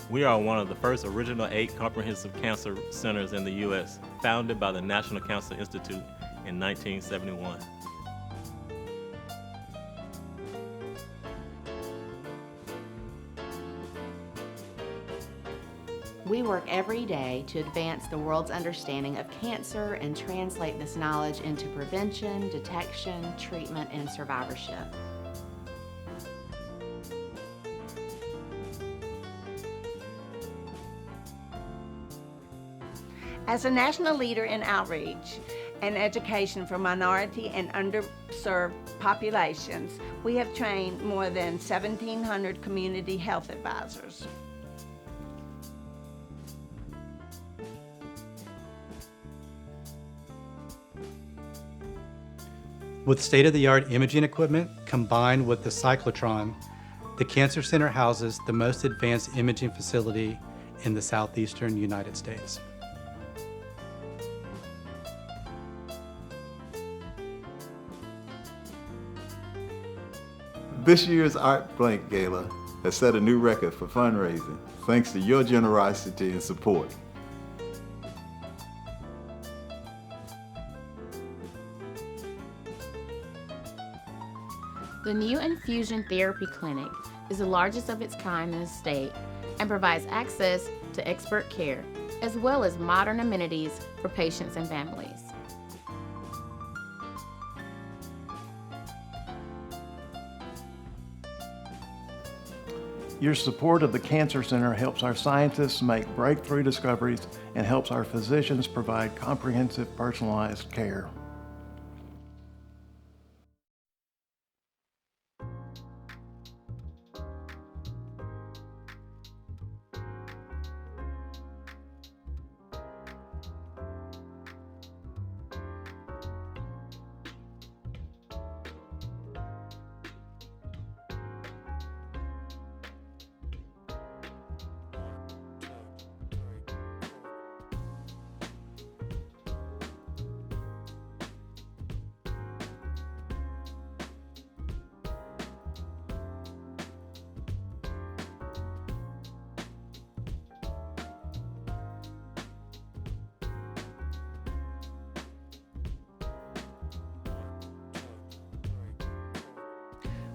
We are one of the first original 8 comprehensive cancer centers in the U.S., founded by the National Cancer Institute in 1971. We work every day to advance the world's understanding of cancer and translate this knowledge into prevention, detection, treatment, and survivorship. As a national leader in outreach and education for minority and underserved populations, we have trained more than 1,700 community health advisors. With state-of-the-art imaging equipment combined with the cyclotron, the Cancer Center houses the most advanced imaging facility in the southeastern United States. This year's ArtBLINK Gala has set a new record for fundraising, thanks to your generosity and support. The new infusion therapy clinic is the largest of its kind in the state and provides access to expert care, as well as modern amenities for patients and families. Your support of the Cancer Center helps our scientists make breakthrough discoveries and helps our physicians provide comprehensive, personalized care.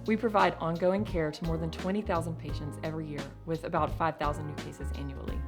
We provide ongoing care to more than 20,000 patients every year, with about 5,000 new cases annually.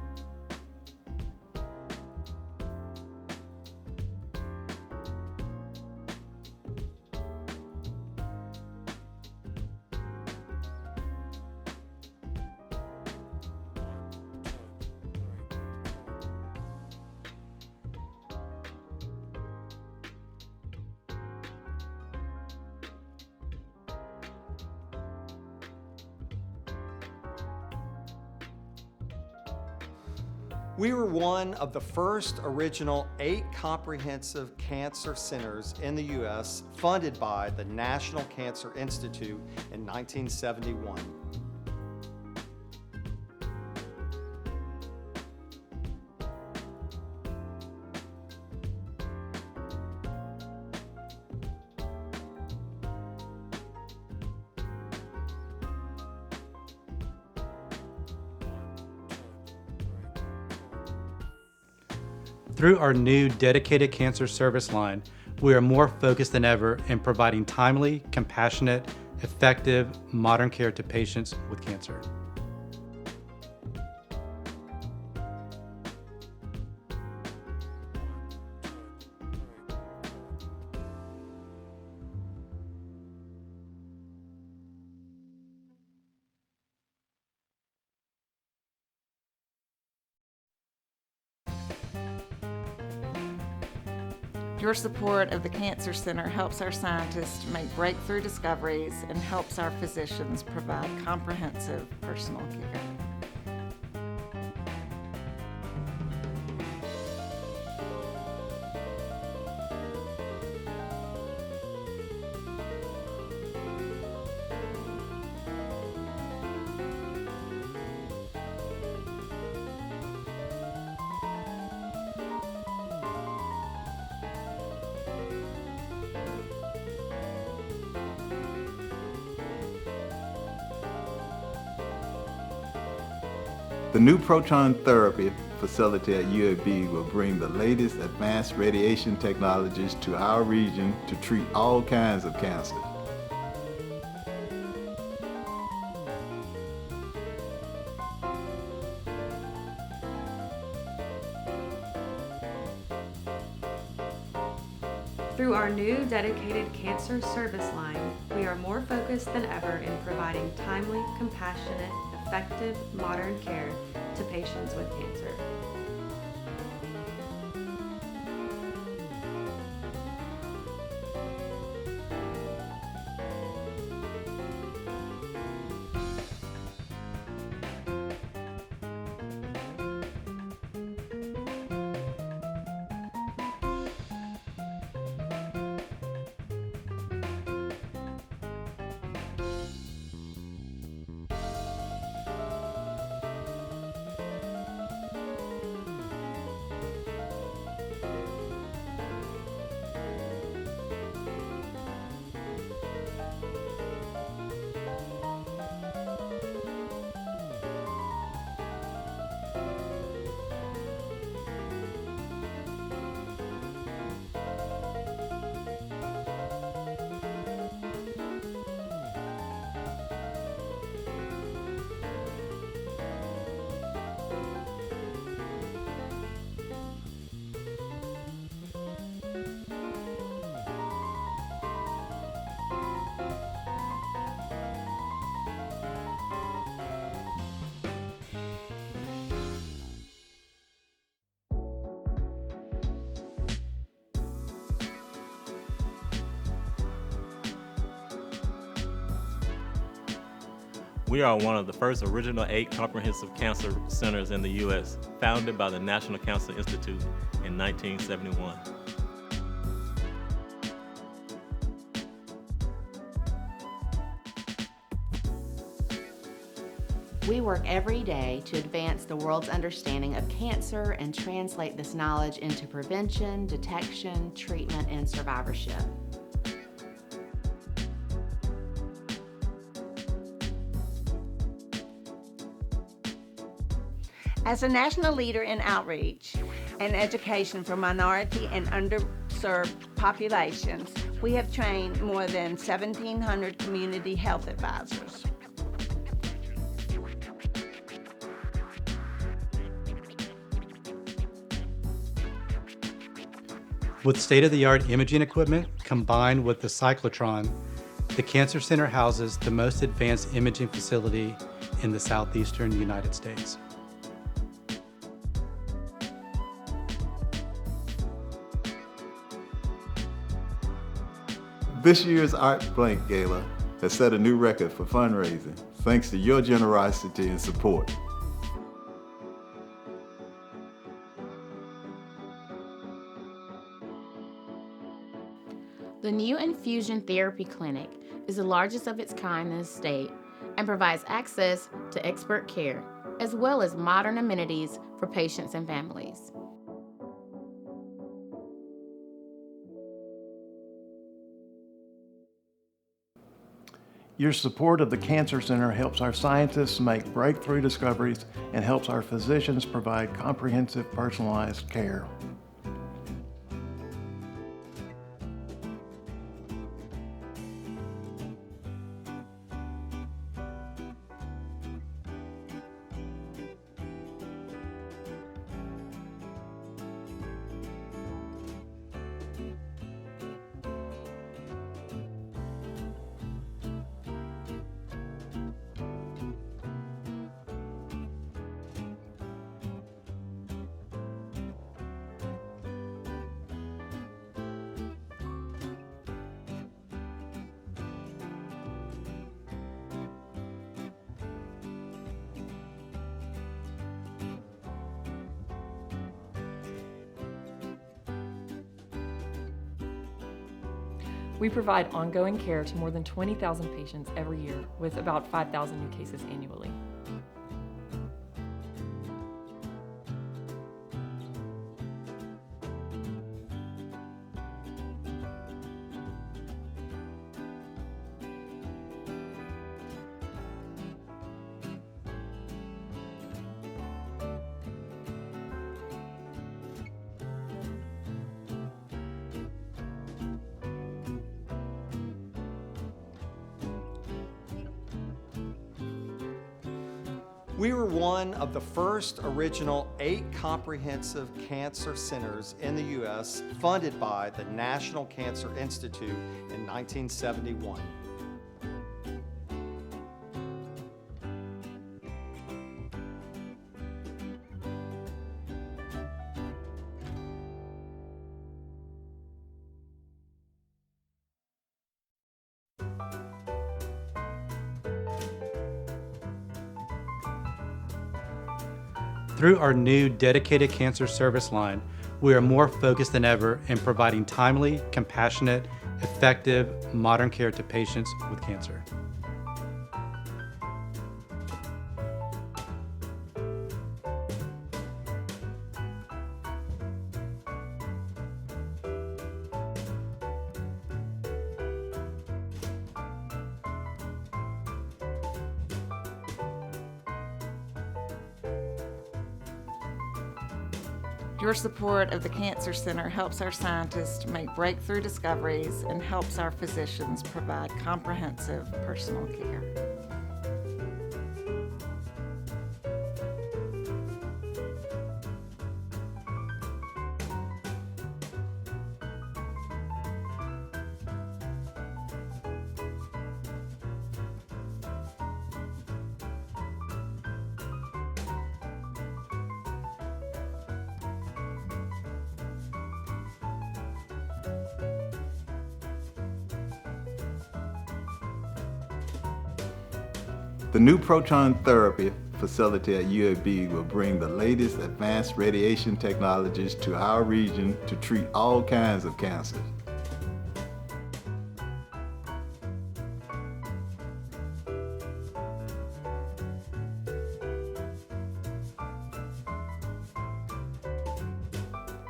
We were one of the first original 8 comprehensive cancer centers in the U.S. funded by the National Cancer Institute in 1971. Through our new dedicated cancer service line, we are more focused than ever in providing timely, compassionate, effective, modern care to patients with cancer. Your support of the Cancer Center helps our scientists make breakthrough discoveries and helps our physicians provide comprehensive personal care. The new proton therapy facility at UAB will bring the latest advanced radiation technologies to our region to treat all kinds of cancer. Through our new dedicated cancer service line, we are more focused than ever in providing timely, compassionate, effective, modern care to patients with cancer. We are one of the first original 8 comprehensive cancer centers in the U.S., founded by the National Cancer Institute in 1971. We work every day to advance the world's understanding of cancer and translate this knowledge into prevention, detection, treatment, and survivorship. As a national leader in outreach and education for minority and underserved populations, we have trained more than 1,700 community health advisors. With state-of-the-art imaging equipment combined with the cyclotron, the Cancer Center houses the most advanced imaging facility in the southeastern United States. This year's ArtBLINK Gala has set a new record for fundraising, thanks to your generosity and support. The new infusion therapy clinic is the largest of its kind in the state and provides access to expert care, as well as modern amenities for patients and families. Your support of the Cancer Center helps our scientists make breakthrough discoveries and helps our physicians provide comprehensive, personalized care. We provide ongoing care to more than 20,000 patients every year, with about 5,000 new cases annually. We were one of the first original 8 comprehensive cancer centers in the U.S. funded by the National Cancer Institute in 1971. Through our new dedicated cancer service line, we are more focused than ever in providing timely, compassionate, effective, modern care to patients with cancer. Your support of the Cancer Center helps our scientists make breakthrough discoveries and helps our physicians provide comprehensive personal care. The new proton therapy facility at UAB will bring the latest advanced radiation technologies to our region to treat all kinds of cancers.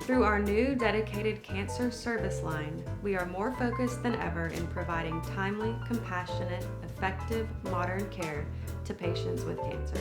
Through our new dedicated cancer service line, we are more focused than ever in providing timely, compassionate, effective, modern care to patients with cancer.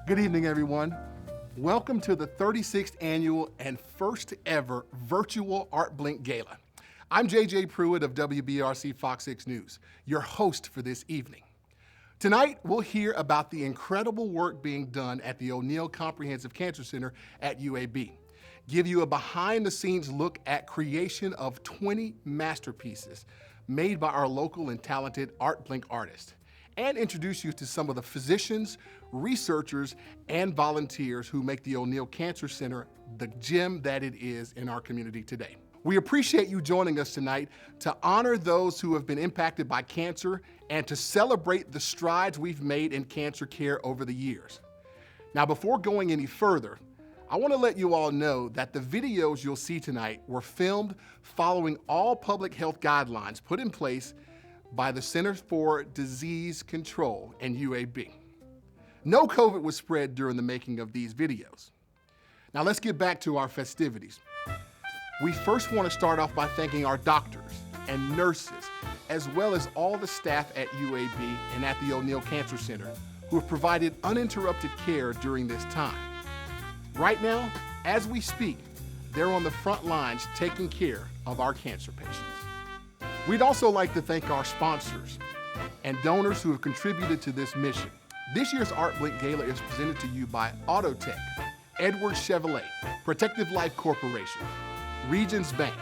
Good evening, everyone. Welcome to the 36th annual and first ever virtual ArtBLINK Gala. I'm JJ Pruitt of WBRC Fox 6 News, your host for this evening. Tonight, we'll hear about the incredible work being done at the O'Neal Comprehensive Cancer Center at UAB, give you a behind-the-scenes look at creation of 20 masterpieces made by our local and talented ArtBLINK artists, and introduce you to some of the physicians, researchers, and volunteers who make the O'Neal Cancer Center the gem that it is in our community today. We appreciate you joining us tonight to honor those who have been impacted by cancer and to celebrate the strides we've made in cancer care over the years. Now, before going any further, I want to let you all know that the videos you'll see tonight were filmed following all public health guidelines put in place by the Centers for Disease Control and UAB. No COVID was spread during the making of these videos. Now let's get back to our festivities. We first want to start off by thanking our doctors and nurses, as well as all the staff at UAB and at the O'Neal Cancer Center, who have provided uninterrupted care during this time. Right now, As we speak, they're on the front lines taking care of our cancer patients. We'd also like to thank our sponsors and donors who have contributed to this mission. This year's ArtBLINK Gala is presented to you by Autotech, Edwards Chevrolet, Protective Life Corporation, Regions Bank,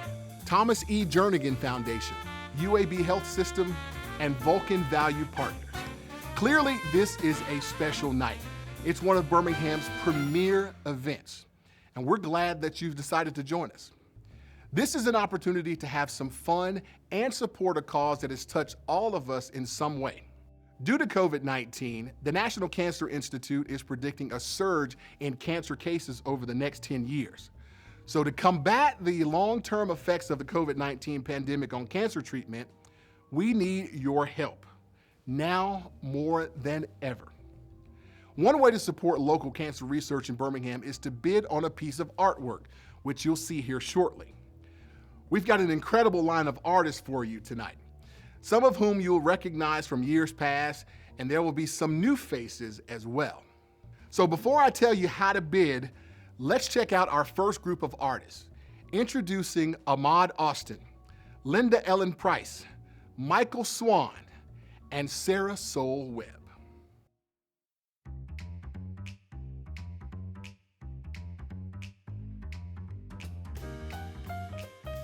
Thomas E. Jernigan Foundation, UAB Health System, and Vulcan Value Partners. Clearly, this is a special night. It's one of Birmingham's premier events, and we're glad that you've decided to join us. This is an opportunity to have some fun and support a cause that has touched all of us in some way. Due to COVID-19, the National Cancer Institute is predicting a surge in cancer cases over the next 10 years. So to combat the long-term effects of the COVID-19 pandemic on cancer treatment, we need your help, now more than ever. One way to support local cancer research in Birmingham is to bid on a piece of artwork, which you'll see here shortly. We've got an incredible line of artists for you tonight, some of whom you'll recognize from years past, and there will be some new faces as well. So before I tell you how to bid, let's check out our first group of artists. Introducing Ahmad Austin, Linda Ellen Price, Michael Swan, and Sarah Soul Webb.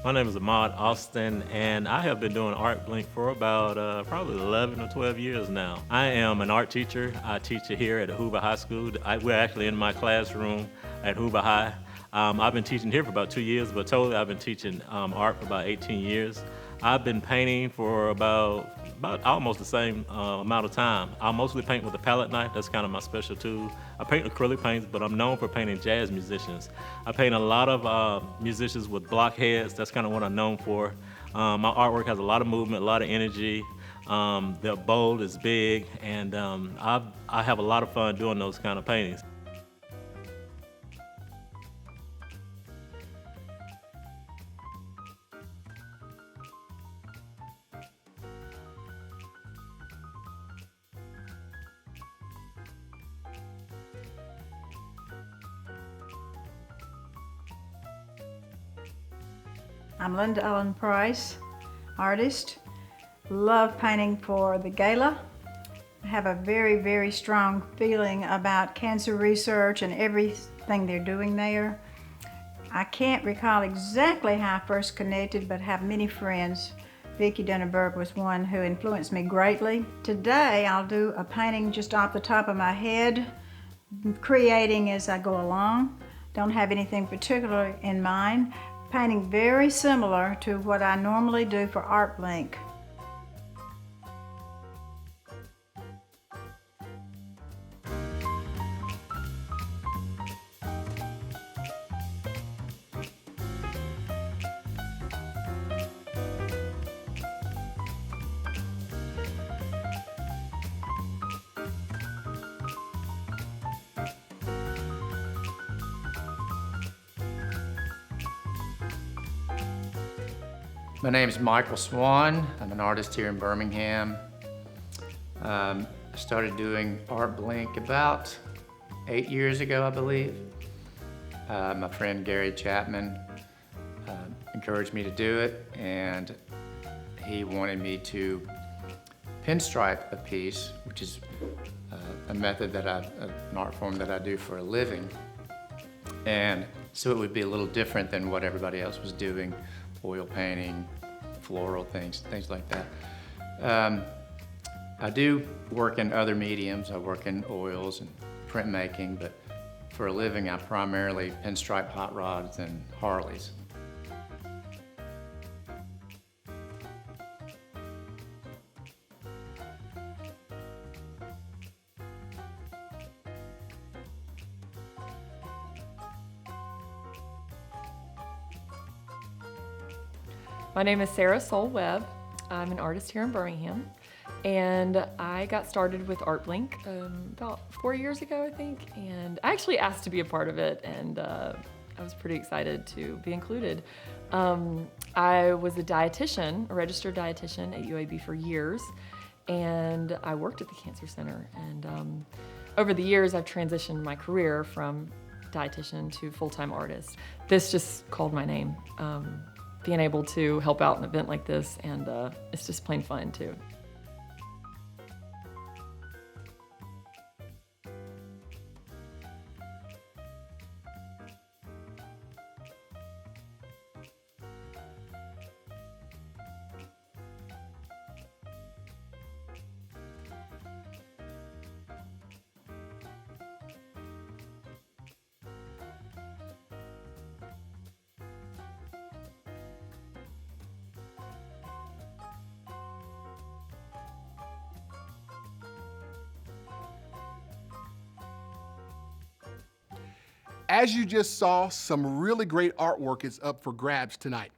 My name is Ahmad Austin, and I have been doing ArtBLINK for about probably 11 or 12 years now. I am an art teacher. I teach here at Hoover High School. We're actually in my classroom at Hoover High. I've been teaching here for about 2 years, but totally I've been teaching art for about 18 years. I've been painting for about almost the same amount of time. I mostly paint with a palette knife. That's kind of my special tool. I paint acrylic paints, but I'm known for painting jazz musicians. I paint a lot of musicians with blockheads. That's kind of what I'm known for. My artwork has a lot of movement, a lot of energy. They're bold, it's big, and I have a lot of fun doing those kind of paintings. I'm Linda Ellen Price, artist. Love painting for the gala. I have a very, very strong feeling about cancer research and everything they're doing there. I can't recall exactly how I first connected, but have many friends. Vicki Dunneberg was one who influenced me greatly. Today I'll do a painting just off the top of my head, creating as I go along. Don't have anything particular in mind. Painting very similar to what I normally do for ArtBLINK. My name is Michael Swan. I'm an artist here in Birmingham. I started doing ArtBLINK about 8 years ago, I believe. My friend Gary Chapman encouraged me to do it, and he wanted me to pinstripe a piece, which is a method that an art form that I do for a living. And so it would be a little different than what everybody else was doing. Oil painting, floral things like that. I do work in other mediums. I work in oils and printmaking, but for a living I primarily pinstripe hot rods and Harleys. My name is Sarah Soul Webb. I'm an artist here in Birmingham, and I got started with ArtBLINK about 4 years ago, I think, and I actually asked to be a part of it, and I was pretty excited to be included. I was a dietitian, a registered dietitian at UAB for years, and I worked at the Cancer Center, and over the years I've transitioned my career from dietitian to full-time artist. This just called my name. Being able to help out an event like this, and it's just plain fun too. As you just saw, some really great artwork is up for grabs tonight.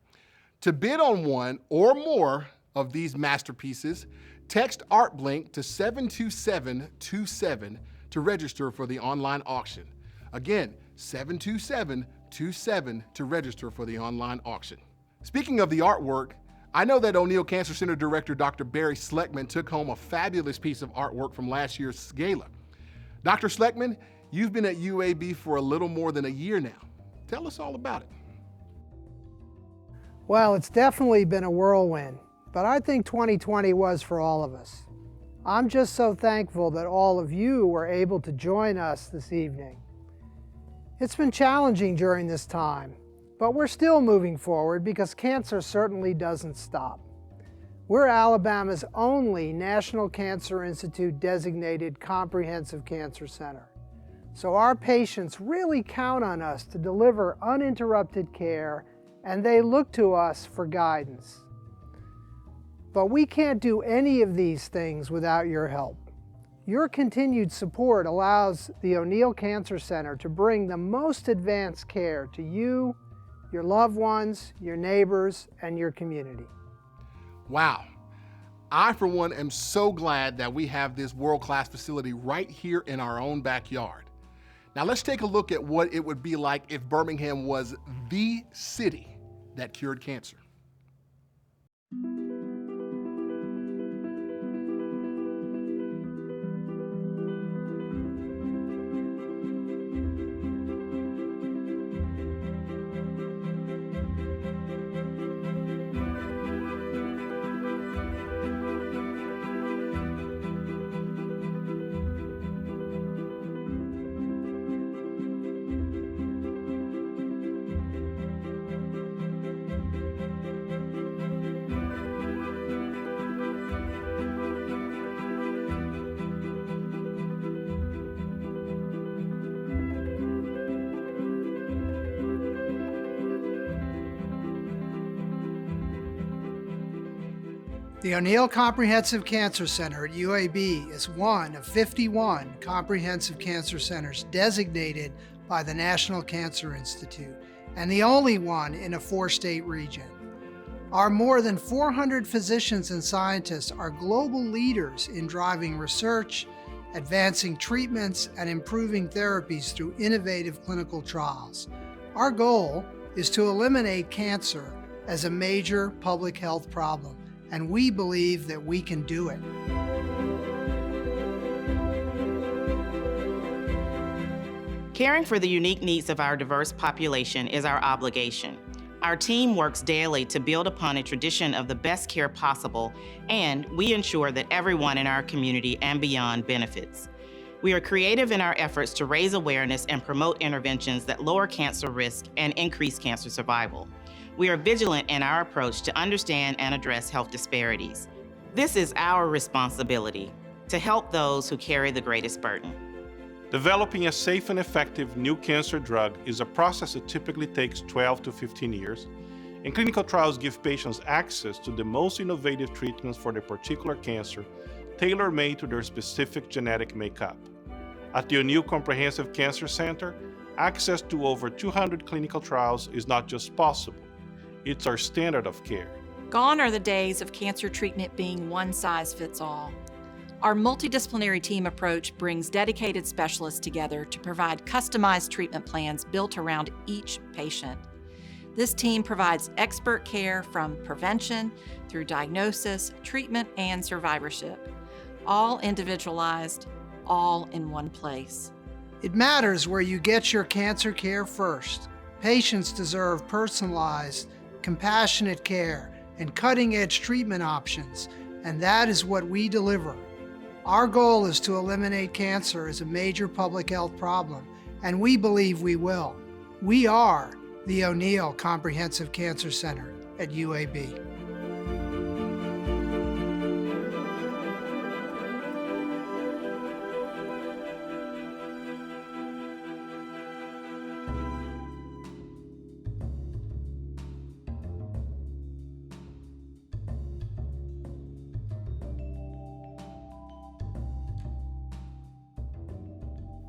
To bid on one or more of these masterpieces, text ArtBLINK to 72727 to register for the online auction. Again, 72727 to register for the online auction. Speaking of the artwork, I know that O'Neal Cancer Center Director Dr. Barry Schleckman took home a fabulous piece of artwork from last year's gala. Dr. Schleckman, you've been at UAB for a little more than a year now. Tell us all about it. Well, it's definitely been a whirlwind, but I think 2020 was for all of us. I'm just so thankful that all of you were able to join us this evening. It's been challenging during this time, but we're still moving forward because cancer certainly doesn't stop. We're Alabama's only National Cancer Institute designated comprehensive cancer center. So our patients really count on us to deliver uninterrupted care, and they look to us for guidance. But we can't do any of these things without your help. Your continued support allows the O'Neal Cancer Center to bring the most advanced care to you, your loved ones, your neighbors, and your community. Wow. I, for one, am so glad that we have this world-class facility right here in our own backyard. Now let's take a look at what it would be like if Birmingham was the city that cured cancer. The O'Neal Comprehensive Cancer Center at UAB is one of 51 comprehensive cancer centers designated by the National Cancer Institute, and the only one in a 4-state region. Our more than 400 physicians and scientists are global leaders in driving research, advancing treatments, and improving therapies through innovative clinical trials. Our goal is to eliminate cancer as a major public health problem, and we believe that we can do it. Caring for the unique needs of our diverse population is our obligation. Our team works daily to build upon a tradition of the best care possible, and we ensure that everyone in our community and beyond benefits. We are creative in our efforts to raise awareness and promote interventions that lower cancer risk and increase cancer survival. We are vigilant in our approach to understand and address health disparities. This is our responsibility to help those who carry the greatest burden. Developing a safe and effective new cancer drug is a process that typically takes 12 to 15 years, and clinical trials give patients access to the most innovative treatments for their particular cancer, tailor-made to their specific genetic makeup. At the O'Neal Comprehensive Cancer Center, access to over 200 clinical trials is not just possible, it's our standard of care. Gone are the days of cancer treatment being one size fits all. Our multidisciplinary team approach brings dedicated specialists together to provide customized treatment plans built around each patient. This team provides expert care from prevention through diagnosis, treatment, and survivorship, all individualized, all in one place. It matters where you get your cancer care first. Patients deserve personalized, compassionate care and cutting-edge treatment options, and that is what we deliver. Our goal is to eliminate cancer as a major public health problem, and we believe we will. We are the O'Neill Comprehensive Cancer Center at UAB.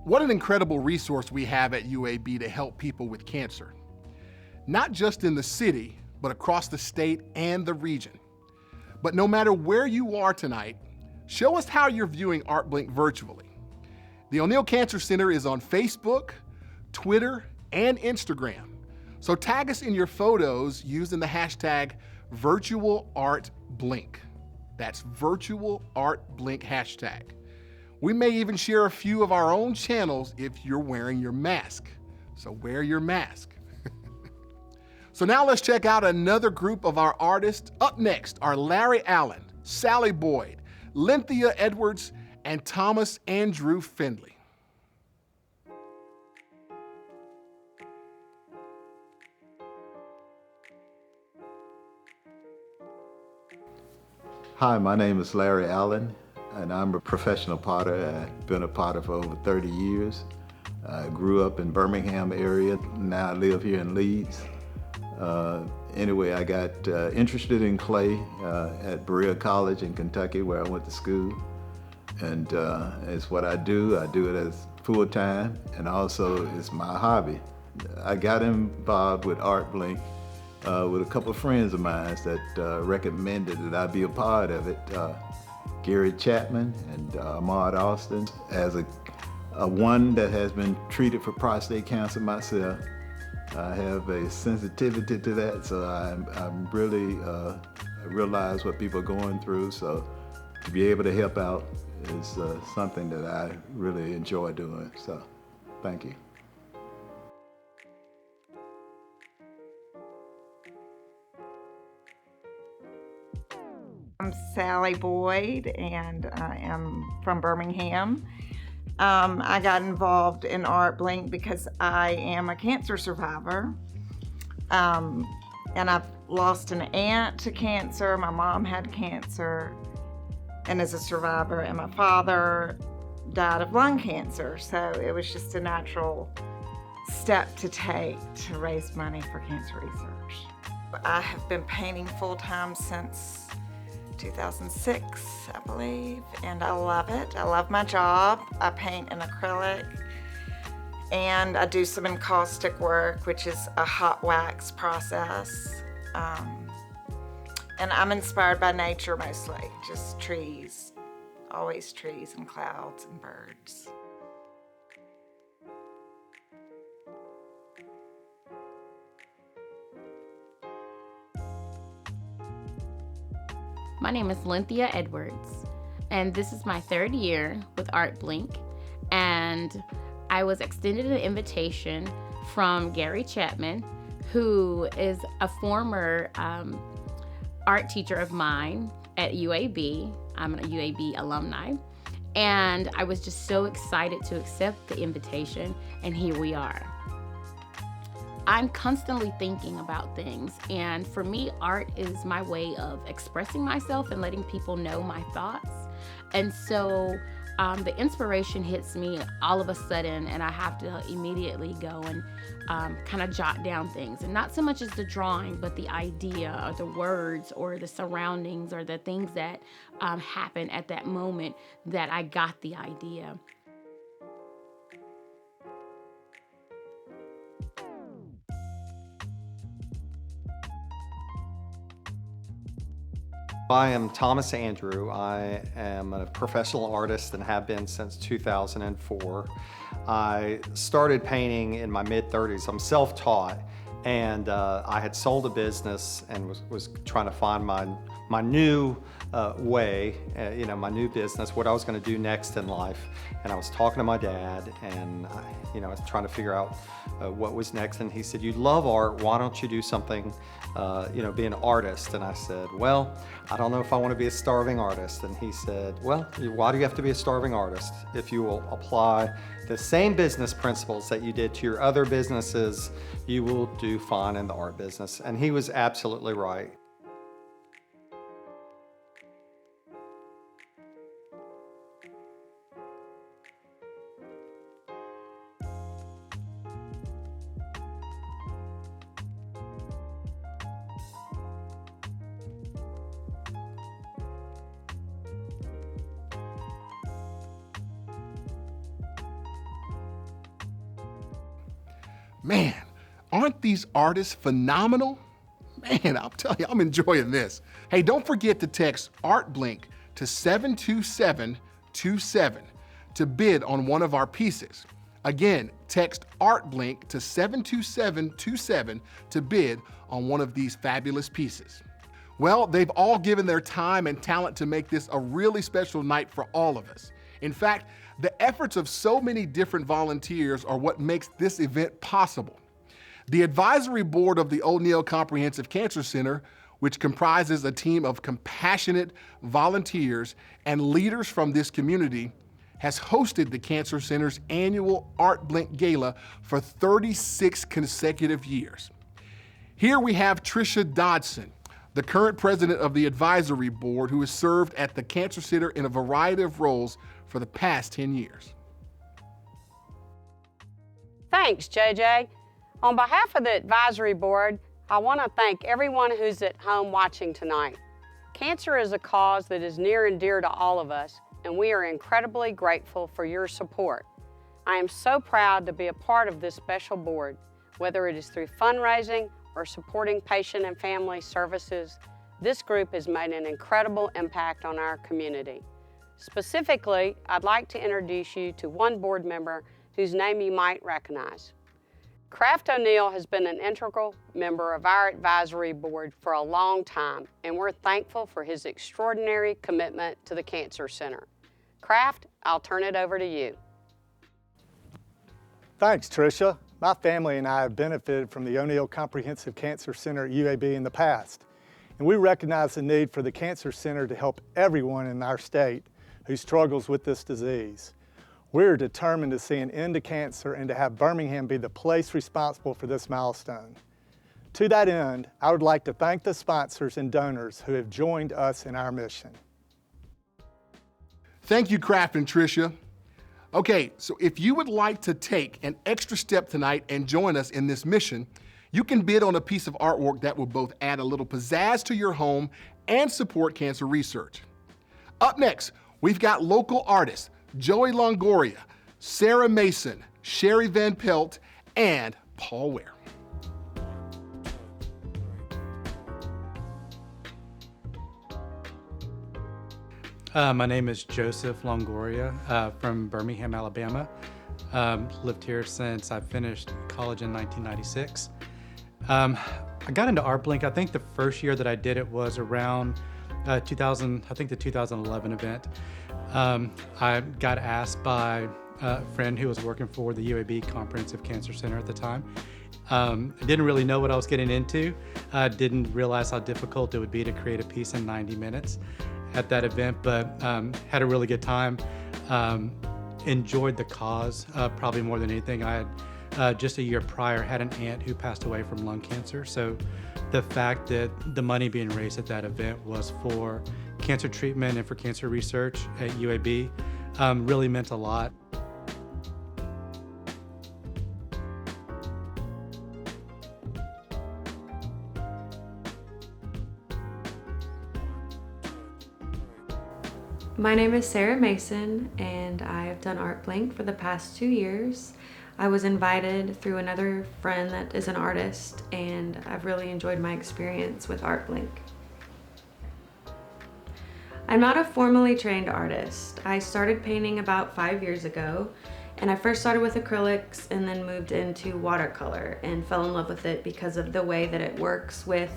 What an incredible resource we have at UAB to help people with cancer. Not just in the city, but across the state and the region. But no matter where you are tonight, show us how you're viewing ArtBLINK virtually. The O'Neill Cancer Center is on Facebook, Twitter, and Instagram. So tag us in your photos using the hashtag #VirtualArtBLINK. That's #VirtualArtBLINK hashtag. We may even share a few of our own channels if you're wearing your mask. So wear your mask. So now let's check out another group of our artists. Up next are Larry Allen, Sally Boyd, Lynthia Edwards, and Thomas Andrew Findley. Hi, my name is Larry Allen, and I'm a professional potter. I've been a potter for over 30 years. I grew up in Birmingham area. Now I live here in Leeds. Anyway, I got interested in clay at Berea College in Kentucky, where I went to school. And it's what I do. I do it as full-time, and also it's my hobby. I got involved with ArtBLINK with a couple of friends of mine that recommended that I be a part of it. Gary Chapman and Ahmad Austin. As a one that has been treated for prostate cancer myself, I have a sensitivity to that, so I'm really I realize what people are going through. So to be able to help out is something that I really enjoy doing. So thank you. I'm Sally Boyd, and I am from Birmingham. I got involved in ArtBLINK because I am a cancer survivor, and I've lost an aunt to cancer. My mom had cancer and is a survivor, and my father died of lung cancer, so it was just a natural step to take to raise money for cancer research. I have been painting full-time since 2006, I believe, and I love it. I love my job. I paint in acrylic, and I do some encaustic work, which is a hot wax process. And I'm inspired by nature mostly, just trees, always trees and clouds and birds. My name is Lynthia Edwards, and this is my 3rd year with ArtBLINK, and I was extended an invitation from Gary Chapman, who is a former art teacher of mine at UAB. I'm a UAB alumni, and I was just so excited to accept the invitation, and here we are. I'm constantly thinking about things, and for me, art is my way of expressing myself and letting people know my thoughts. And so the inspiration hits me all of a sudden, and I have to immediately go and kind of jot down things. And not so much as the drawing, but the idea or the words or the surroundings or the things that happen at that moment that I got the idea. I am Thomas Andrew. I am a professional artist and have been since 2004. I started painting in my mid-30s. I'm self-taught, and I had sold a business and was trying to find my new way, my new business, what I was going to do next in life. And I was talking to my dad, and I was trying to figure out what was next. And he said, "You love art. Why don't you do something, be an artist?" And I said, "Well, I don't know if I want to be a starving artist." And he said, "Well, why do you have to be a starving artist? If you will apply the same business principles that you did to your other businesses, you will do fine in the art business." And he was absolutely right. Man, aren't these artists phenomenal? Man, I'll tell you, I'm enjoying this. Hey, don't forget to text ArtBLINK to 72727 to bid on one of our pieces. Again, text ArtBLINK to 72727 to bid on one of these fabulous pieces. Well, they've all given their time and talent to make this a really special night for all of us. In fact, the efforts of so many different volunteers are what makes this event possible. The advisory board of the O'Neal Comprehensive Cancer Center, which comprises a team of compassionate volunteers and leaders from this community, has hosted the Cancer Center's annual ArtBLINK Gala for 36 consecutive years. Here we have Tricia Dodson, the current president of the advisory board, who has served at the Cancer Center in a variety of roles for the past 10 years. Thanks, JJ. On behalf of the advisory board, I want to thank everyone who's at home watching tonight. Cancer is a cause that is near and dear to all of us, and we are incredibly grateful for your support. I am so proud to be a part of this special board, whether it is through fundraising or supporting patient and family services. This group has made an incredible impact on our community. Specifically, I'd like to introduce you to one board member whose name you might recognize. Kraft O'Neal has been an integral member of our advisory board for a long time, and we're thankful for his extraordinary commitment to the Cancer Center. Kraft, I'll turn it over to you. Thanks, Tricia. My family and I have benefited from the O'Neal Comprehensive Cancer Center at UAB in the past, and we recognize the need for the Cancer Center to help everyone in our state who struggles with this disease. We're determined to see an end to cancer and to have Birmingham be the place responsible for this milestone. To that end, I would like to thank the sponsors and donors who have joined us in our mission. Thank you, Kraft and Tricia. Okay, so if you would like to take an extra step tonight and join us in this mission, you can bid on a piece of artwork that will both add a little pizzazz to your home and support cancer research. Up next, we've got local artists Joey Longoria, Sarah Mason, Sherry Van Pelt, and Paul Ware. My name is Joseph Longoria from Birmingham, Alabama. Lived here since I finished college in 1996. I got into ArtBLINK, I think the first year that I did it was around 2000, I think the 2011 event. I got asked by a friend who was working for the UAB Comprehensive Cancer Center at the time. I didn't really know what I was getting into. I didn't realize how difficult it would be to create a piece in 90 minutes at that event, but had a really good time. Enjoyed the cause probably more than anything. I had just a year prior had an aunt who passed away from lung cancer, so the fact that the money being raised at that event was for cancer treatment and for cancer research at UAB really meant a lot. My name is Sarah Mason, and I have done ArtBLINK for the past 2 years. I was invited through another friend that is an artist, and I've really enjoyed my experience with ArtBLINK. I'm not a formally trained artist. I started painting about 5 years ago, and I first started with acrylics and then moved into watercolor and fell in love with it because of the way that it works with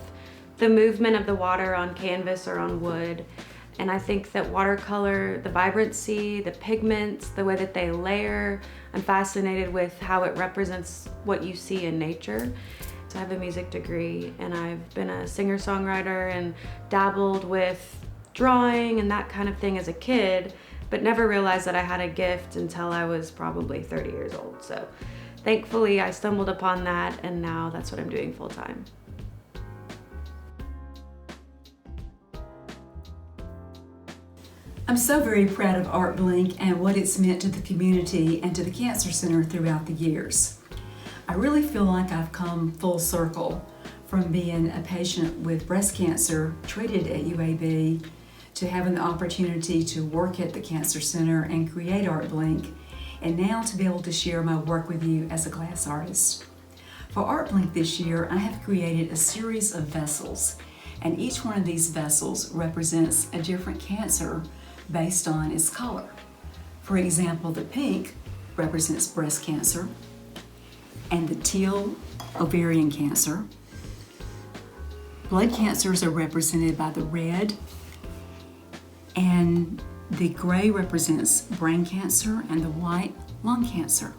the movement of the water on canvas or on wood. And I think that watercolor, the vibrancy, the pigments, the way that they layer, I'm fascinated with how it represents what you see in nature. So I have a music degree and I've been a singer-songwriter and dabbled with drawing and that kind of thing as a kid, but never realized that I had a gift until I was probably 30 years old. So thankfully I stumbled upon that and now that's what I'm doing full time. I'm so very proud of ArtBLINK and what it's meant to the community and to the Cancer Center throughout the years. I really feel like I've come full circle from being a patient with breast cancer treated at UAB to having the opportunity to work at the Cancer Center and create ArtBLINK, and now to be able to share my work with you as a glass artist. For ArtBLINK this year, I have created a series of vessels, and each one of these vessels represents a different cancer based on its color. For example, the pink represents breast cancer, and the teal, ovarian cancer. Blood cancers are represented by the red, and the gray represents brain cancer, and the white, lung cancer.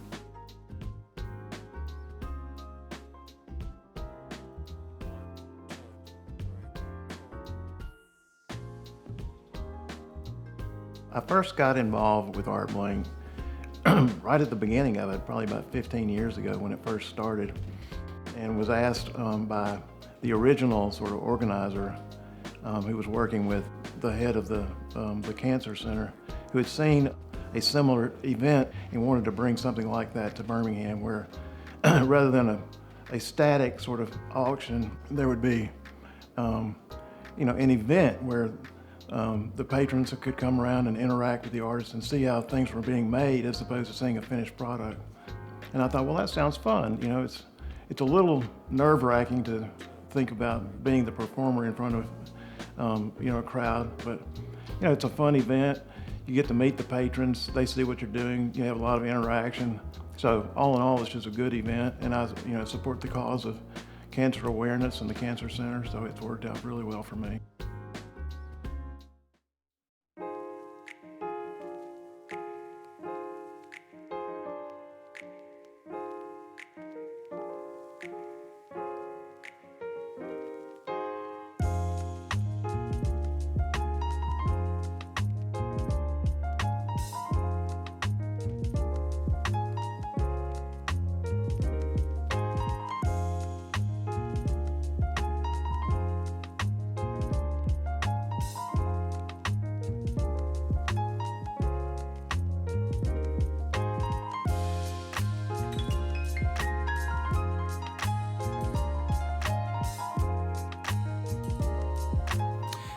I first got involved with ArtBLINK right at the beginning of it, probably about 15 years ago when it first started, and was asked by the original sort of organizer who was working with the head of the Cancer Center, who had seen a similar event and wanted to bring something like that to Birmingham, where rather than a static sort of auction, there would be an event where the patrons could come around and interact with the artists and see how things were being made as opposed to seeing a finished product. And I thought, well, that sounds fun. It's a little nerve-wracking to think about being the performer in front of a crowd, but it's a fun event. You get to meet the patrons, they see what you're doing, you have a lot of interaction. So all in all, it's just a good event, and I support the cause of cancer awareness and the Cancer Center, so it's worked out really well for me.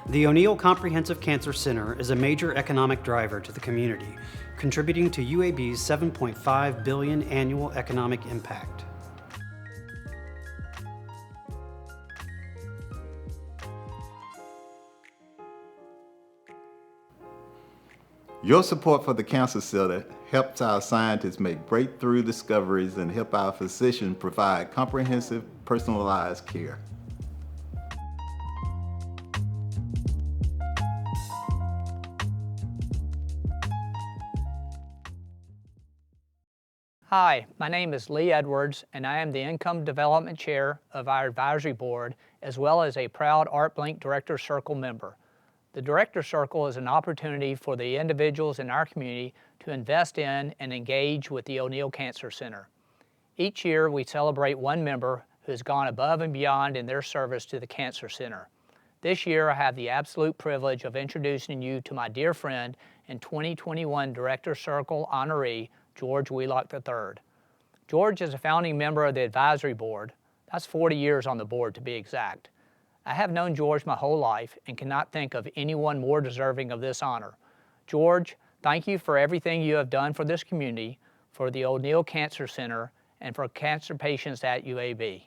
The O'Neill Comprehensive Cancer Center is a major economic driver to the community, contributing to UAB's $7.5 billion annual economic impact. Your support for the Cancer Center helps our scientists make breakthrough discoveries and help our physicians provide comprehensive, personalized care. Hi, my name is Lee Edwards, and I am the Income Development Chair of our Advisory Board, as well as a proud ArtBLINK Director Circle member. The Director Circle is an opportunity for the individuals in our community to invest in and engage with the O'Neill Cancer Center. Each year, we celebrate one member who has gone above and beyond in their service to the Cancer Center. This year, I have the absolute privilege of introducing you to my dear friend and 2021 Director Circle honoree, George Wheelock III. George is a founding member of the Advisory Board. That's 40 years on the board to be exact. I have known George my whole life and cannot think of anyone more deserving of this honor. George, thank you for everything you have done for this community, for the O'Neill Cancer Center, and for cancer patients at UAB.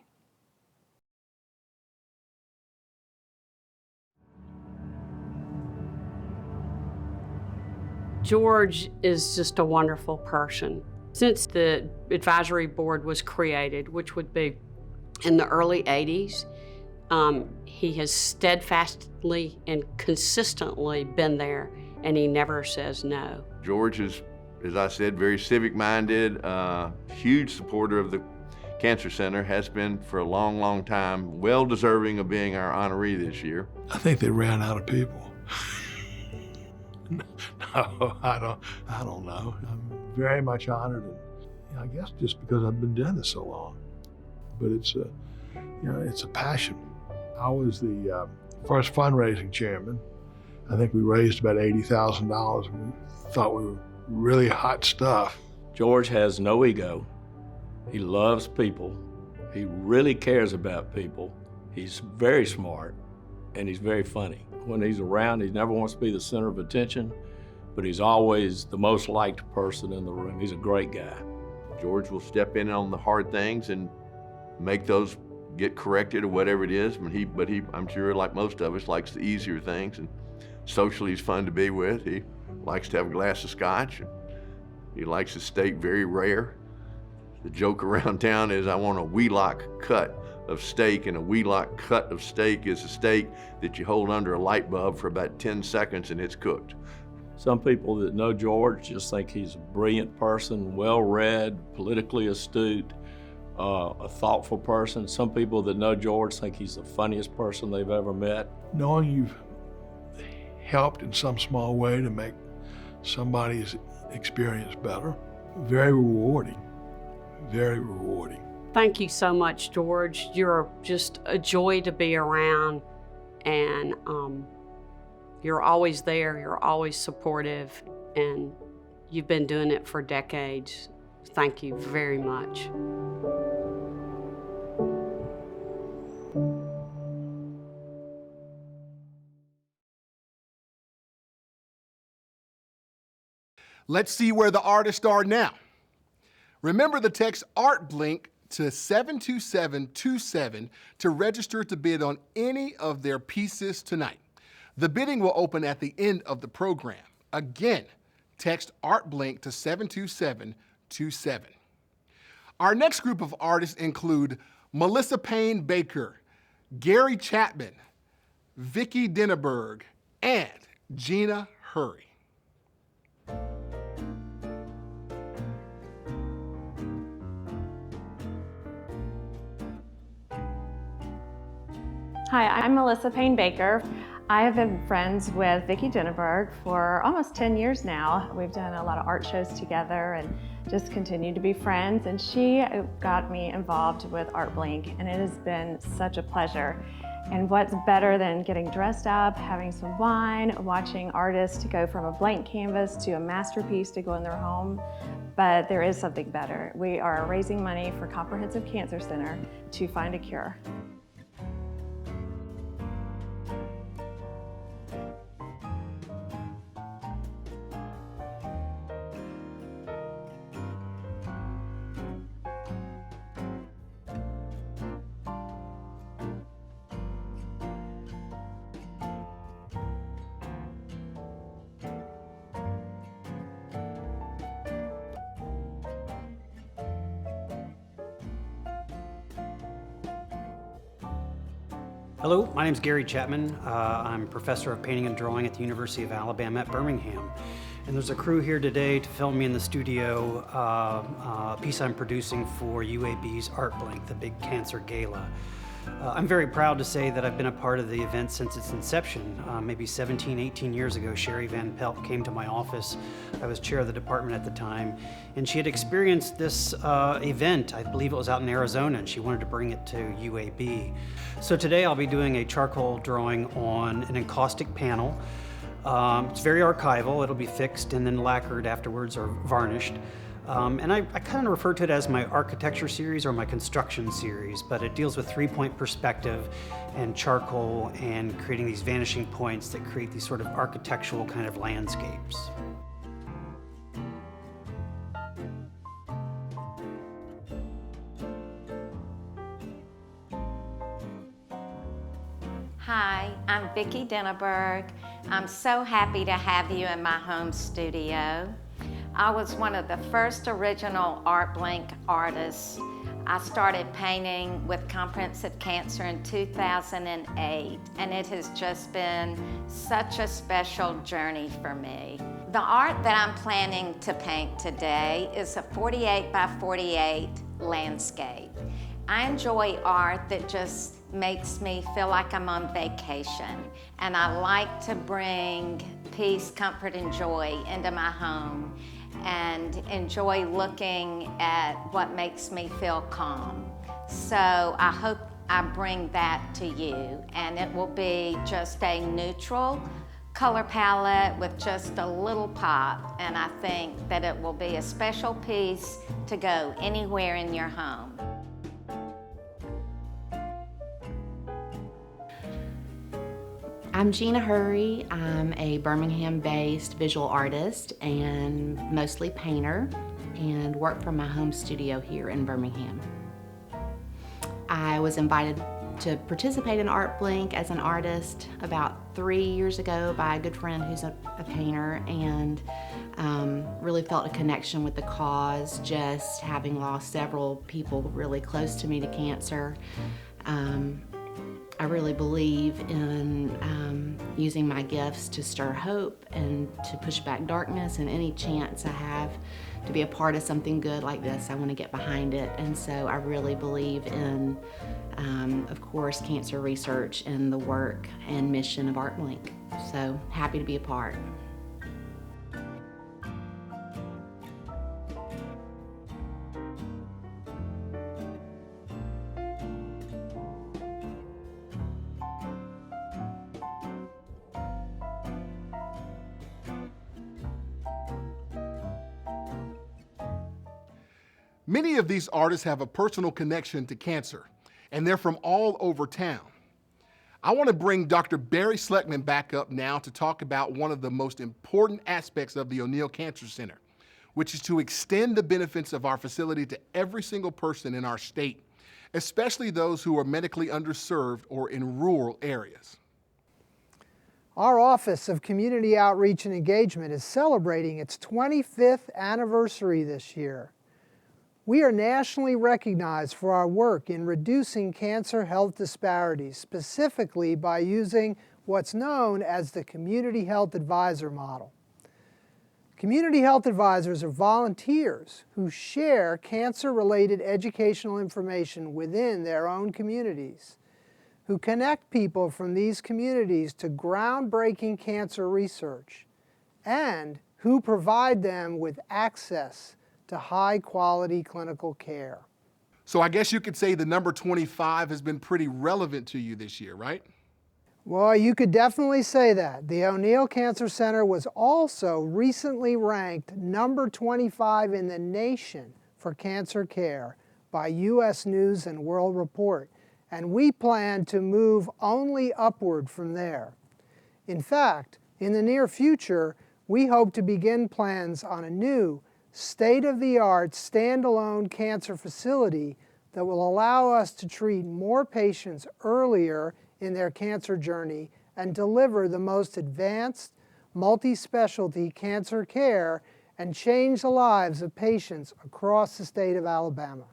George is just a wonderful person. Since the advisory board was created, which would be in the early 80s, He has steadfastly and consistently been there, and he never says no. George is, as I said, very civic-minded, huge supporter of the Cancer Center, has been for a long, long time, well deserving of being our honoree this year. I think they ran out of people. No, I don't know. I'm very much honored, and I guess just because I've been doing this so long. But it's a passion. I was the first fundraising chairman. I think we raised about $80,000. We thought we were really hot stuff. George has no ego. He loves people. He really cares about people. He's very smart, and he's very funny. When he's around, he never wants to be the center of attention, but he's always the most liked person in the room. He's a great guy. George will step in on the hard things and make those get corrected or whatever it is. But he, I'm sure, like most of us, likes the easier things, and socially he's fun to be with. He likes to have a glass of scotch. He likes his steak very rare. The joke around town is, I want a wheelock cut of steak, and a wheelock cut of steak is a steak that you hold under a light bulb for about 10 seconds and it's cooked. Some people that know George just think he's a brilliant person, well-read, politically astute, a thoughtful person. Some people that know George think he's the funniest person they've ever met. Knowing you've helped in some small way to make somebody's experience better, very rewarding, very rewarding. Thank you so much, George. You're just a joy to be around, and you're always there, you're always supportive, and you've been doing it for decades. Thank you very much. Let's see where the artists are now. Remember to text ArtBLINK to 72727 to register to bid on any of their pieces tonight. The bidding will open at the end of the program. Again, text ArtBLINK to 72727. Our next group of artists include Melissa Payne Baker, Gary Chapman, Vicki Denneberg, and Gina Hurry. Hi, I'm Melissa Payne Baker. I have been friends with Vicki Denneberg for almost 10 years now. We've done a lot of art shows together and just continue to be friends. And she got me involved with ArtBLINK, and it has been such a pleasure. And what's better than getting dressed up, having some wine, watching artists go from a blank canvas to a masterpiece to go in their home. But there is something better. We are raising money for Comprehensive Cancer Center to find a cure. Hello, my name is Gary Chapman. I'm professor of painting and drawing at the University of Alabama at Birmingham. And there's a crew here today to film me in the studio a piece I'm producing for UAB's ArtBLINK, the big cancer gala. I'm very proud to say that I've been a part of the event since its inception. Maybe 17, 18 years ago, Sherry Van Pelt came to my office. I was chair of the department at the time, and she had experienced this event. I believe it was out in Arizona, and she wanted to bring it to UAB. So today I'll be doing a charcoal drawing on an encaustic panel. It's very archival. It'll be fixed and then lacquered afterwards or varnished. And I kind of refer to it as my architecture series or my construction series, but it deals with three-point perspective and charcoal and creating these vanishing points that create these sort of architectural kind of landscapes. Hi, I'm Vicki Denneberg. I'm so happy to have you in my home studio. I was one of the first original ArtBLINK artists. I started painting with comprehensive cancer in 2008, and it has just been such a special journey for me. The art that I'm planning to paint today is a 48 by 48 landscape. I enjoy art that just makes me feel like I'm on vacation, and I like to bring peace, comfort, and joy into my home and enjoy looking at what makes me feel calm. So I hope I bring that to you, and it will be just a neutral color palette with just a little pop, and I think that it will be a special piece to go anywhere in your home. I'm Gina Hurry. I'm a Birmingham-based visual artist and mostly painter, and work from my home studio here in Birmingham. I was invited to participate in ArtBLINK as an artist about 3 years ago by a good friend who's a painter, and really felt a connection with the cause, just having lost several people really close to me to cancer. I really believe in using my gifts to stir hope and to push back darkness, and any chance I have to be a part of something good like this, I want to get behind it. And so I really believe in, of course, cancer research and the work and mission of ArtBLINK. So happy to be a part. Many of these artists have a personal connection to cancer, and they're from all over town. I want to bring Dr. Barry Schleckman back up now to talk about one of the most important aspects of the O'Neal Cancer Center, which is to extend the benefits of our facility to every single person in our state, especially those who are medically underserved or in rural areas. Our Office of Community Outreach and Engagement is celebrating its 25th anniversary this year. We are nationally recognized for our work in reducing cancer health disparities, specifically by using what's known as the Community Health Advisor model. Community health advisors are volunteers who share cancer-related educational information within their own communities, who connect people from these communities to groundbreaking cancer research, and who provide them with access to high-quality clinical care. So I guess you could say the number 25 has been pretty relevant to you this year, right? Well, you could definitely say that. The O'Neal Cancer Center was also recently ranked number 25 in the nation for cancer care by U.S. News and World Report, and we plan to move only upward from there. In fact, in the near future, we hope to begin plans on a new state-of-the-art standalone cancer facility that will allow us to treat more patients earlier in their cancer journey and deliver the most advanced, multi-specialty cancer care and change the lives of patients across the state of Alabama.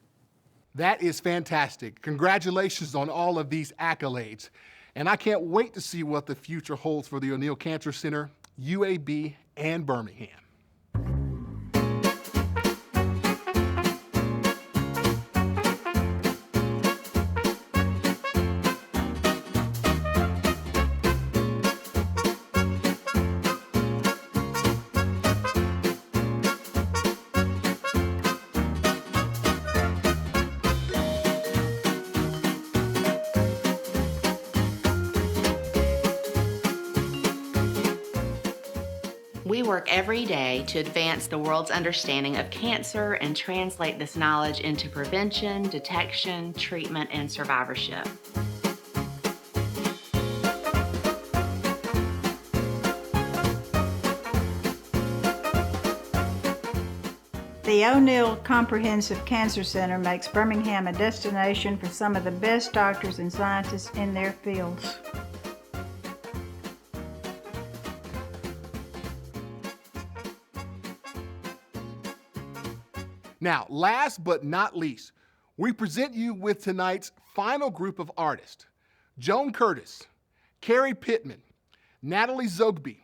That is fantastic. Congratulations on all of these accolades. And I can't wait to see what the future holds for the O'Neal Cancer Center, UAB, and Birmingham. We work every day to advance the world's understanding of cancer and translate this knowledge into prevention, detection, treatment, and survivorship. The O'Neal Comprehensive Cancer Center makes Birmingham a destination for some of the best doctors and scientists in their fields. Now, last but not least, We present you with tonight's final group of artists: Joan Curtis, Carrie Pittman, Natalie Zogby,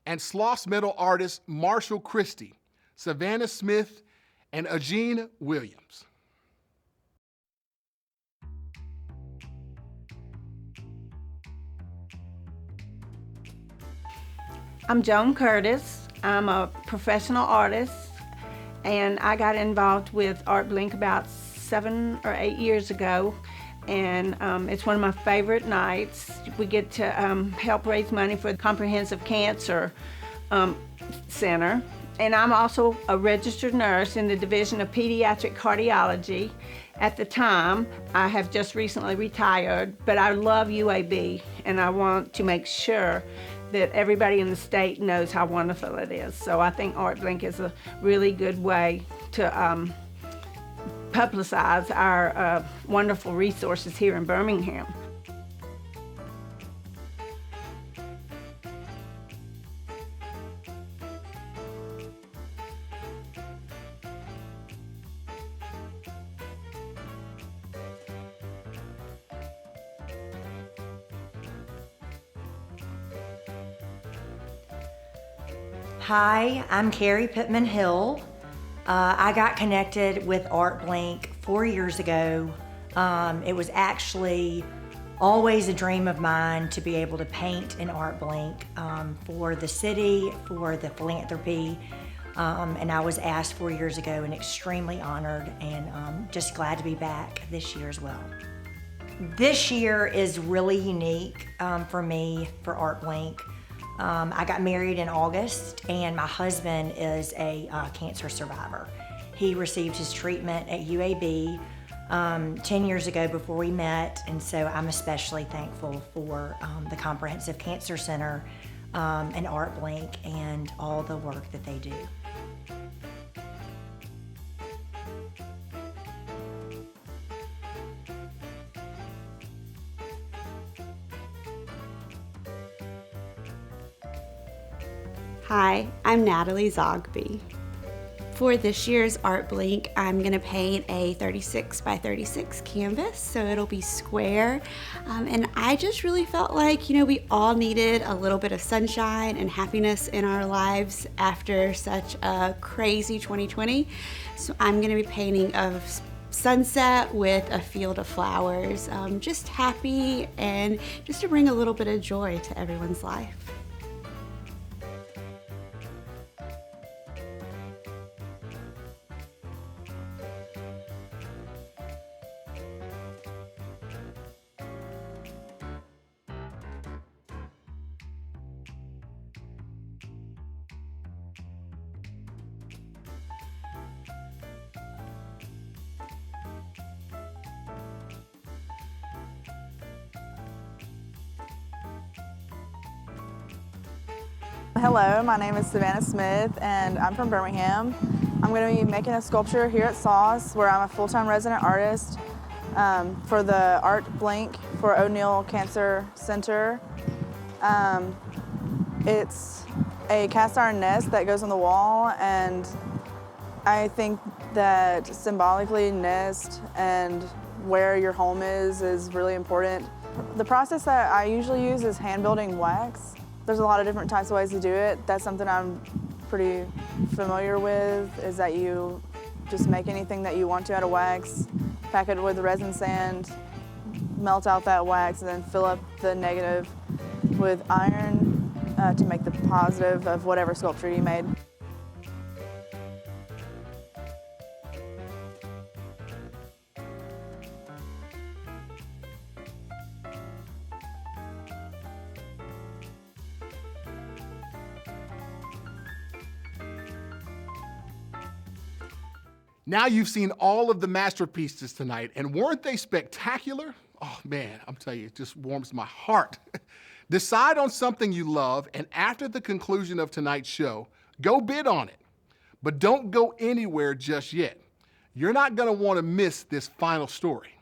and Sloss Metal artists Marshall Christie, Savannah Smith, and Eugene Williams. I'm Joan Curtis. I'm a professional artist, and I got involved with ArtBLINK about 7 or 8 years ago, and it's one of my favorite nights. We get to help raise money for the Comprehensive Cancer Center, and I'm also a registered nurse in the Division of Pediatric Cardiology. At the time, I have just recently retired, but I love UAB, and I want to make sure that everybody in the state knows how wonderful it is. So I think ArtBLINK is a really good way to publicize our wonderful resources here in Birmingham. Hi, I'm Carrie Pittman Hill. I got connected with ArtBLINK 4 years ago. It was actually always a dream of mine to be able to paint in ArtBLINK for the city, for the philanthropy, and I was asked 4 years ago and extremely honored, and just glad to be back this year as well. This year is really unique for me, for ArtBLINK. I got married in August, and my husband is a cancer survivor. He received his treatment at UAB 10 years ago before we met, and so I'm especially thankful for the Comprehensive Cancer Center and ArtBLINK and all the work that they do. Hi, I'm Natalie Zogby. For this year's ArtBLINK, I'm going to paint a 36 by 36 canvas, so it'll be square. And I just really felt like, we all needed a little bit of sunshine and happiness in our lives after such a crazy 2020. So I'm going to be painting a sunset with a field of flowers, just happy and just to bring a little bit of joy to everyone's life. Hello, my name is Savannah Smith and I'm from Birmingham. I'm going to be making a sculpture here at Sauce, where I'm a full-time resident artist for the ArtBLINK for O'Neill Cancer Center. It's a cast iron nest that goes on the wall, and I think that symbolically nest and where your home is really important. The process that I usually use is hand building wax. There's a lot of different types of ways to do it. That's something I'm pretty familiar with, is that you just make anything that you want to out of wax, pack it with resin sand, melt out that wax, and then fill up the negative with iron to make the positive of whatever sculpture you made. Now you've seen all of the masterpieces tonight, and weren't they spectacular? Oh man, I'm telling you, it just warms my heart. Decide on something you love, and after the conclusion of tonight's show, go bid on it. But don't go anywhere just yet. You're not gonna wanna miss this final story.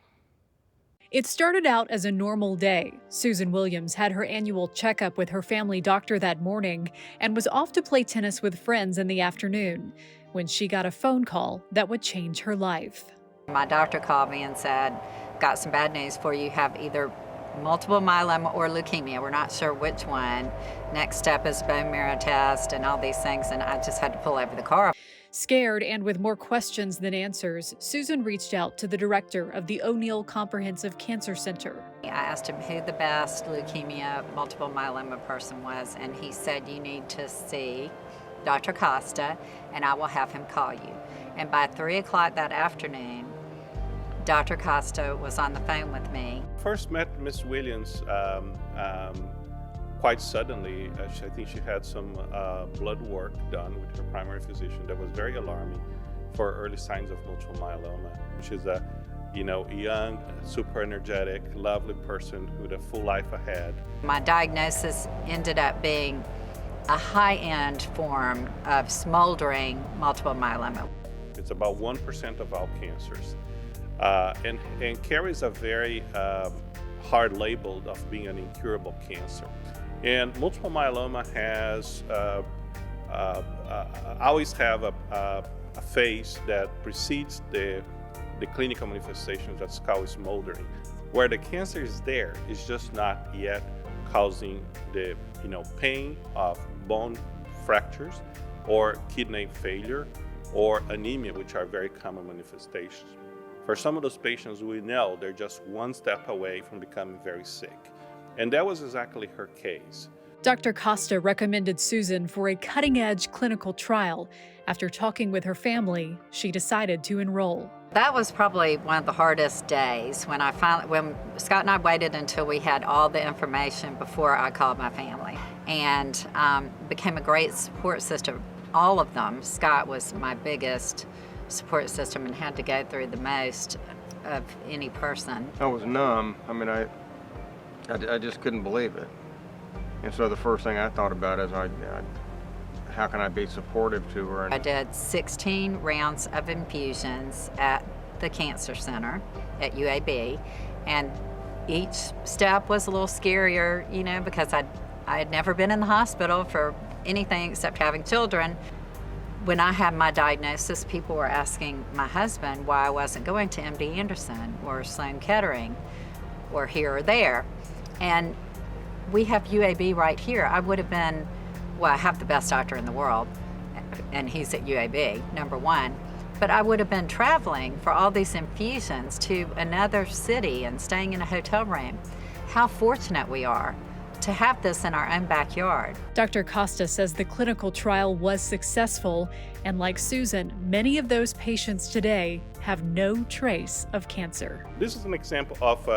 It started out as a normal day. Susan Williams had her annual checkup with her family doctor that morning and was off to play tennis with friends in the afternoon when she got a phone call that would change her life. My doctor called me and said, got some bad news for you. You have either multiple myeloma or leukemia. We're not sure which one. Next step is bone marrow test and all these things, and I just had to pull over the car. Scared and with more questions than answers, Susan reached out to the director of the O'Neill Comprehensive Cancer Center. I asked him who the best leukemia multiple myeloma person was, and he said, you need to see Dr. Costa, and I will have him call you. And by 3 o'clock that afternoon, Dr. Costa was on the phone with me. First met Miss Williams quite suddenly. I think she had some blood work done with her primary physician that was very alarming for early signs of multiple myeloma. She's a young, super energetic, lovely person with a full life ahead. My diagnosis ended up being a high-end form of smoldering multiple myeloma. It's about 1% of all cancers. And carries a very hard label of being an incurable cancer. And multiple myeloma has always have a phase that precedes the clinical manifestations that's called smoldering, where the cancer is there, it's just not yet causing the pain of bone fractures or kidney failure or anemia, which are very common manifestations. For some of those patients, we know they're just one step away from becoming very sick. And that was exactly her case. Dr. Costa recommended Susan for a cutting-edge clinical trial. After talking with her family, she decided to enroll. That was probably one of the hardest days when Scott and I waited until we had all the information before I called my family, and became a great support system. All of them. Scott was my biggest support system and had to go through the most of any person. I was numb. I mean, I just couldn't believe it. And so the first thing I thought about is how can I be supportive to her? I did 16 rounds of infusions at the cancer center at UAB, and each step was a little scarier, because I had never been in the hospital for anything except having children. When I had my diagnosis, people were asking my husband why I wasn't going to MD Anderson or Sloan Kettering or here or there. And we have UAB right here. I would have been, I have the best doctor in the world, and he's at UAB, number one. But I would have been traveling for all these infusions to another city and staying in a hotel room. How fortunate we are to have this in our own backyard. Dr. Costa says the clinical trial was successful, and like Susan, many of those patients today have no trace of cancer. This is an example of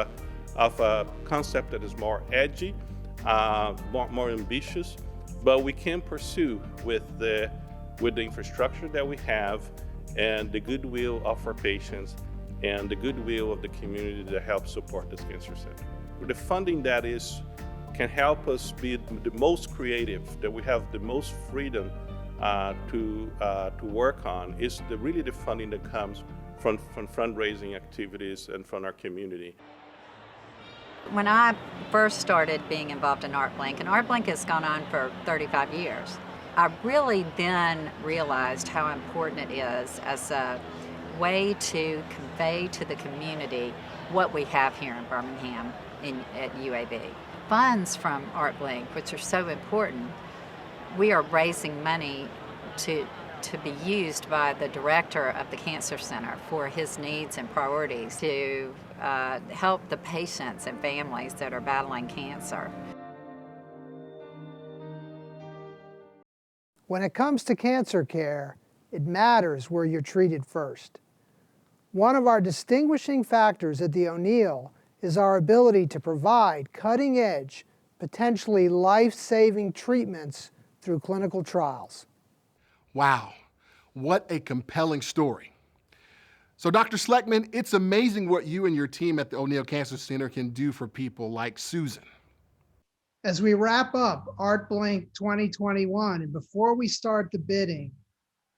a concept that is more edgy, more ambitious, but we can pursue with the infrastructure that we have and the goodwill of our patients and the goodwill of the community to help support this cancer center. The funding that can help us be the most creative, that we have the most freedom to work on, is really the funding that comes from fundraising activities and from our community. When I first started being involved in ArtBLINK, and ArtBLINK has gone on for 35 years, I really then realized how important it is as a way to convey to the community what we have here in Birmingham at UAB. Funds from ArtBLINK, which are so important, we are raising money to be used by the director of the Cancer Center for his needs and priorities to help the patients and families that are battling cancer. When it comes to cancer care, it matters where you're treated first. One of our distinguishing factors at the O'Neill is our ability to provide cutting-edge, potentially life-saving treatments through clinical trials. Wow, what a compelling story. So Dr. Schleckman, it's amazing what you and your team at the O'Neill Cancer Center can do for people like Susan. As we wrap up ArtBLINK 2021, and before we start the bidding,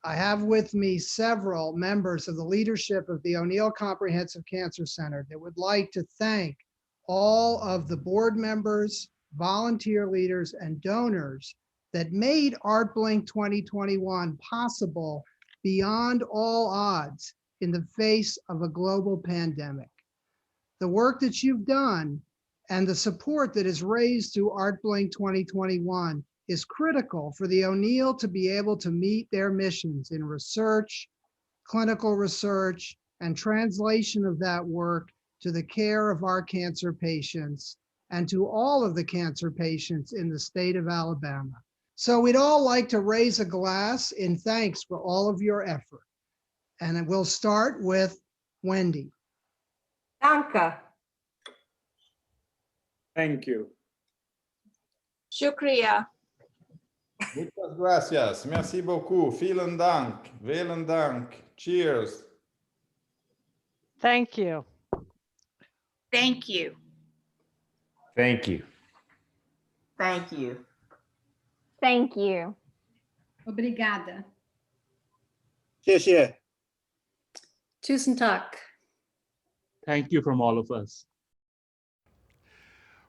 I have with me several members of the leadership of the O'Neill Comprehensive Cancer Center that would like to thank all of the board members, volunteer leaders, and donors that made ArtBLINK 2021 possible beyond all odds, in the face of a global pandemic. The work that you've done and the support that is raised through ArtBLINK 2021 is critical for the O'Neill to be able to meet their missions in research, clinical research, and translation of that work to the care of our cancer patients and to all of the cancer patients in the state of Alabama. So we'd all like to raise a glass in thanks for all of your effort. And we'll start with Wendy. Danke. Thank you. Shukriya. Muchas gracias. Merci beaucoup. Vielen Dank. Vielen Dank. Cheers. Thank you. Thank you. Thank you. Thank you. Thank you. Obrigada. 谢谢. Tusen tak. Thank you from all of us.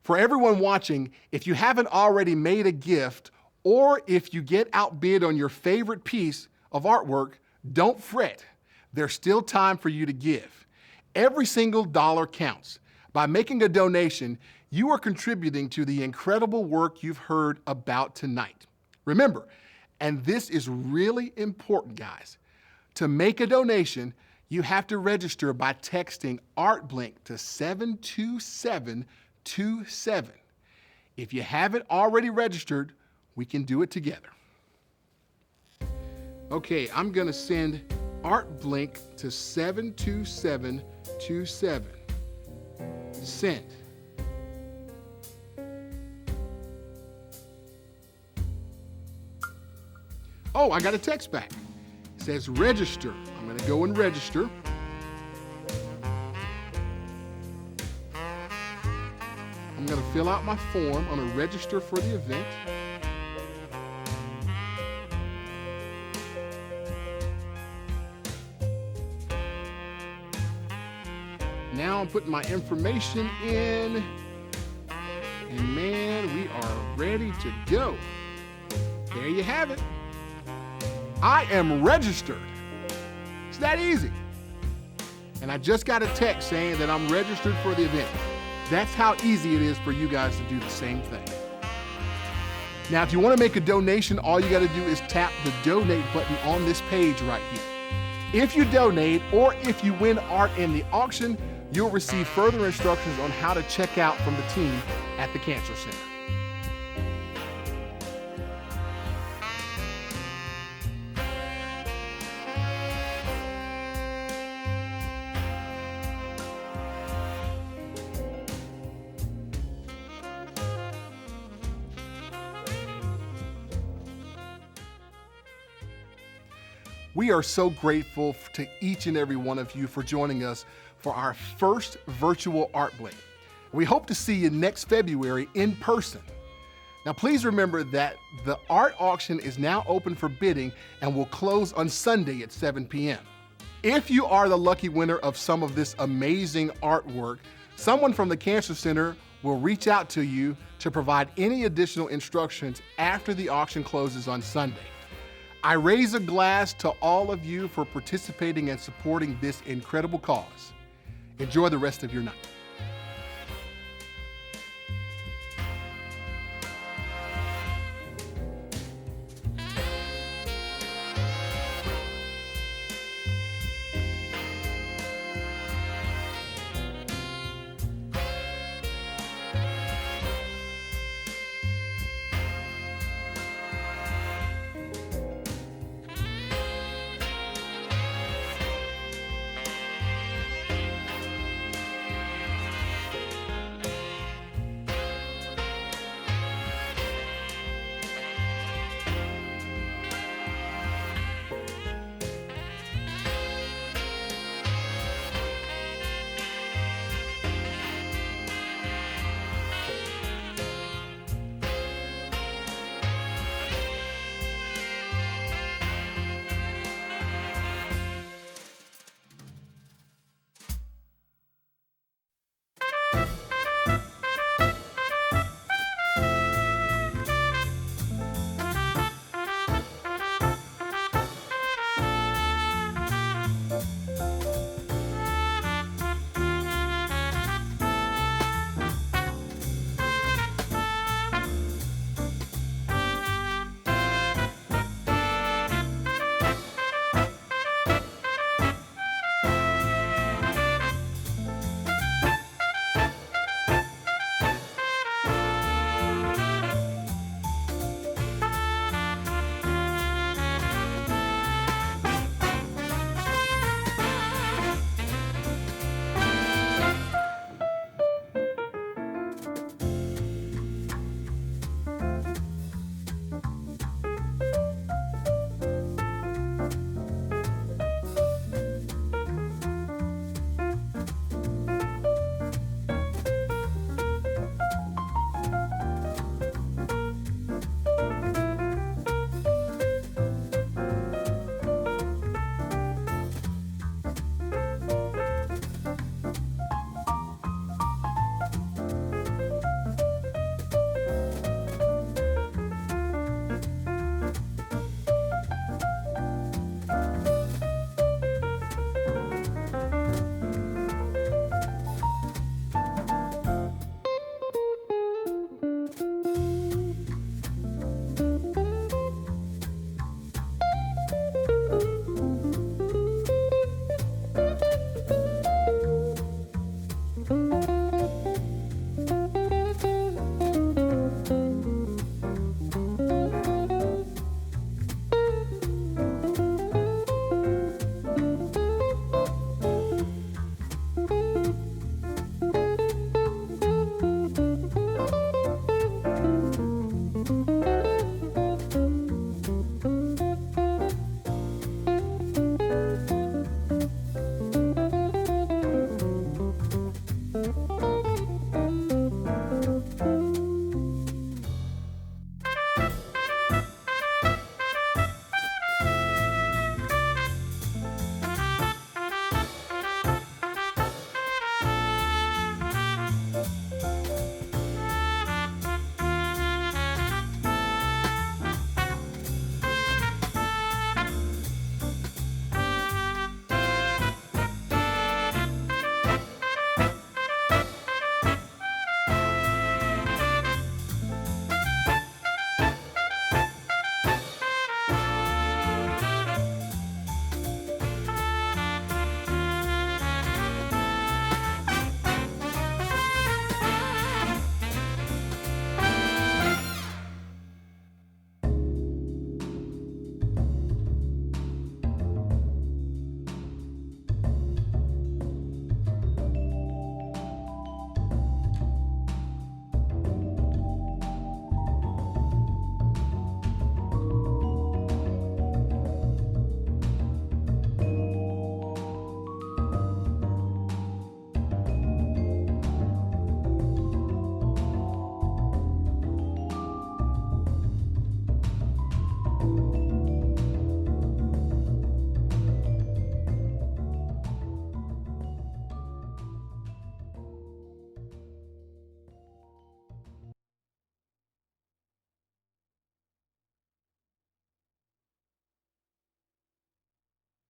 For everyone watching, if you haven't already made a gift, or if you get outbid on your favorite piece of artwork, don't fret. There's still time for you to give. Every single dollar counts. By making a donation, you are contributing to the incredible work you've heard about tonight. Remember, and this is really important, guys, to make a donation, you have to register by texting ArtBLINK to 72727. If you haven't already registered, we can do it together. Okay, I'm gonna send ArtBLINK to 72727. Send. Oh, I got a text back. It says register. I'm gonna go and register. I'm gonna fill out my form. I'm gonna register for the event. Now I'm putting my information in, and man, we are ready to go. There you have it. I am registered. It's that easy. And I just got a text saying that I'm registered for the event. That's how easy it is for you guys to do the same thing. Now, if you want to make a donation, all you got to do is tap the donate button on this page right here. If you donate or if you win art in the auction, you'll receive further instructions on how to check out from the team at the Cancer Center. We are so grateful to each and every one of you for joining us for our first virtual ArtBLINK. We hope to see you next February in person. Now please remember that the art auction is now open for bidding and will close on Sunday at 7 p.m. If you are the lucky winner of some of this amazing artwork, someone from the Cancer Center will reach out to you to provide any additional instructions after the auction closes on Sunday. I raise a glass to all of you for participating and supporting this incredible cause. Enjoy the rest of your night.